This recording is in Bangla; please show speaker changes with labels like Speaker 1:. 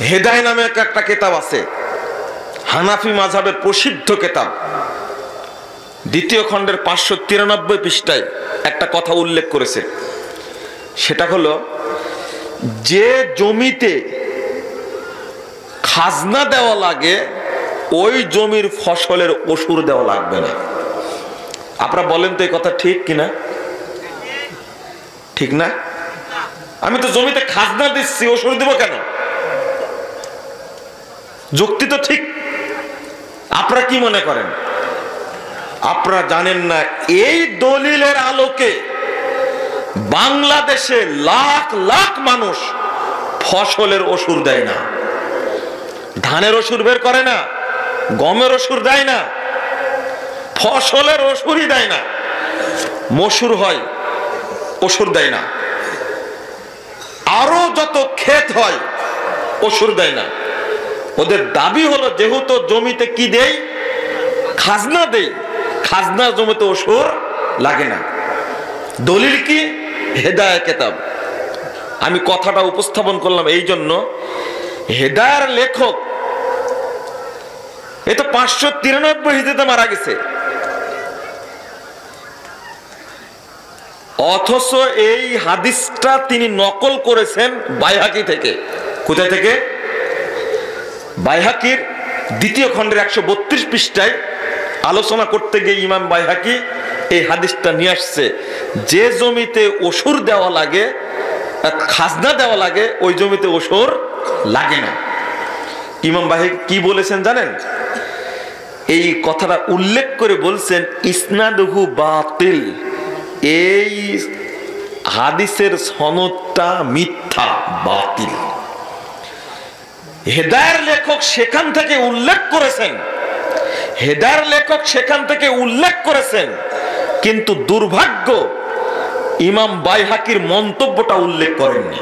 Speaker 1: হেদায় নামে একটা কিতাব আছে, হানাফি মাযহাবের প্রসিদ্ধ কিতাব। দ্বিতীয় খণ্ডের 593 পৃষ্ঠায় একটা কথা উল্লেখ করেছে, সেটা হলো যে জমিতে খাজনা দেওয়া লাগে ওই জমির ফসলের ওসুর দেওয়া লাগবে না। আপনারা বলেন তো এই কথা ঠিক কিনা? ঠিক না? আমি তো জমিতে খাজনা দিচ্ছি, ওসুর দেব কেন? যুক্তি তো ঠিক। আপনারা কি মনে করেন? আপনারা জানেন না এই দলিলের আলোকে বাংলাদেশে লাখ লাখ মানুষ ফসলের ওসুর দেয় না, ধানের ওসুর বের করে না, গমের ওসুর দেয় না, ফসলের ওসুরই দেয় না। মসুর হয়, ওসুর দেয় না। আরো যত ক্ষেত হয়, ওসুর দেয় না। ওদের দাবি হলো যেহেতু জমিতে কি দেই, খাজনা দেই, খাজনা জমিতে ওসুর লাগে না। দলিল কি? হেদায়া কিতাব। আমি কথাটা উপস্থাপন করলাম এই জন্য, হেদায়ার লেখক এ তো 593 হিজরিতে মারা গেছে, অথচ এই হাদিসটা তিনি নকল করেছেন বাইহাকি থেকে। কোথায় থেকে? বাইহাকির দ্বিতীয় খণ্ডের 132 পৃষ্ঠায় আলোচনা করতে গিয়ে ইমাম বাইহাকি এই হাদিসটা নিয়ে আসছে, যে জমিতে ওসুর দেওয়া লাগে, খাজনা দেওয়া লাগে, ওই জমিতে ওসুর লাগে না। ইমাম বাইহাকি কি বলেছেন জানেন? এই কথাটা উল্লেখ করে বলছেন ইসনাদুহু বাতিল, এই হাদিসের সনদটা মিথ্যা, বাতিল। হেদায়ার লেখক সেখান থেকে উল্লেখ করেছেন, হেদায়ার লেখক সেখান থেকে উল্লেখ করেছেন, কিন্তু দুর্ভাগ্য ইমাম বাইহাকির মন্তব্যটা উল্লেখ করেননি।